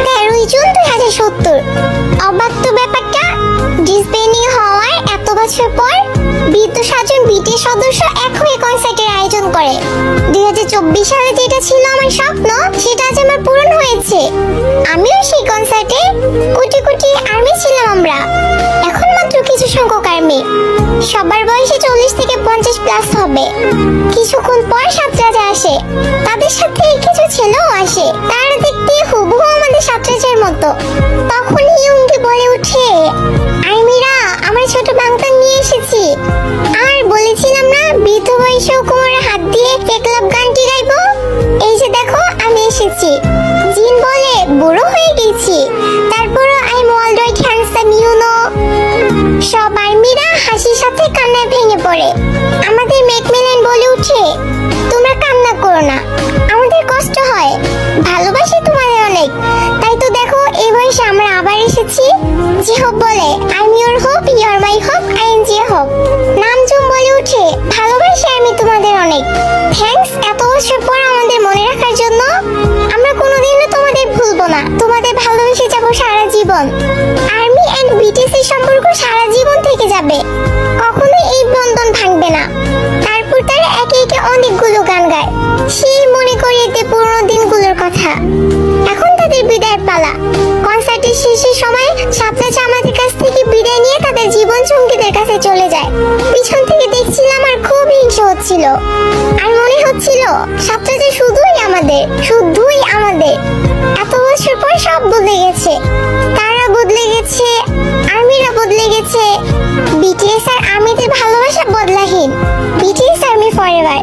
13ই June 2070। অবাক তো ব্যাপারটা, ডিসবেন্ডিং হওয়ার এত বছর পর বৃদ্ধ 7 জন বিটিএস সদস্য এক হয়ে কনসার্টের আয়োজন করে। 2024 সালে যেটা ছিল আমার স্বপ্ন, সেটা আজ আমার পূরণ হয়েছে। আমিও সেই কনসার্টে কোটি কোটি আর্মি ছিলাম আমরা। এখন মাত্র কিছু সংখ্যক আর্মি, সবার বয়সে 40 থেকে 50 প্লাস হবে। কিছুক্ষণ পর সাতরাজা আসে, তাদের সাথে কিছু ছেলেও আসে। তারা দেখতে হুবহু আমাদের সাতরাজার মতো। তখন ইয়ুঙ্গি বলে উঠে, আর্মিরা, আমরা ছোট বাংতান নিয়ে এসেছি। আর বলেছিলাম না বৃদ্ধ বয়সেও কোমরে হাত দিয়ে ফেকলাপ গানটি গাইবো? এই যে দেখো আমি এসেছি। জিন বলে, বুড়ো হয়ে গেছি, তারপরও I am alright handsome you know. সব আর্মিরা হাসির সাথে কান্নায় ভেঙে পড়ে। আমাদের ম্যাকমিলান বলে উঠে, তোমরা কান্না করো না, আমাদের কষ্ট হয়, ভালোবাসি তোমাদের অনেক। তাই তো দেখো এই বয়সে আমরা আবার এসেছি। জিহব বলে, I am your hope, you are my hope, I am জিহব। নামজুম বলে উঠে, ভালোবাসি আমি তোমাদের অনেক। থ্যাঙ্কস এত বছর পর আমাদের মনে রাখার জন্য। আমরা কোনোদিনও তোমাদের ভুলবো না, তোমাদের ভালোবেসে যাবো সারা জীবন। আর্মি এন্ড বিটিএস এর সম্পর্ক সারা জীবন থেকে যাবে, কখনো এই বন্ধন ভাঙবে না। তারপর তারা একে একে অনেকগুলো গান গায়, সেই মনে করিয়ে দেয় পুরোনো দিনগুলোর কথা। এখন তাদের বিদায়ের পালা। কনসার্টের শেষের সময় সাতরাজা আমাদের কাছ থেকে বিদায় নিয়ে তাদের জীবন সঙ্গীদের কাছে চলে যায়। পিছন থেকে দেখছিলাম আর খুব হিংসা হচ্ছিল। আর মনে হচ্ছিল সাতরাজা শুধুই আমাদের, শুধুই আমাদের। এত বছর পর সব বদলে গেছে, তারা বদলে গেছে, আর্মিরা বদলে গেছে। বিটিএস আর আর্মিদের ভালোবাসা বদলাহীন। BTS army forever.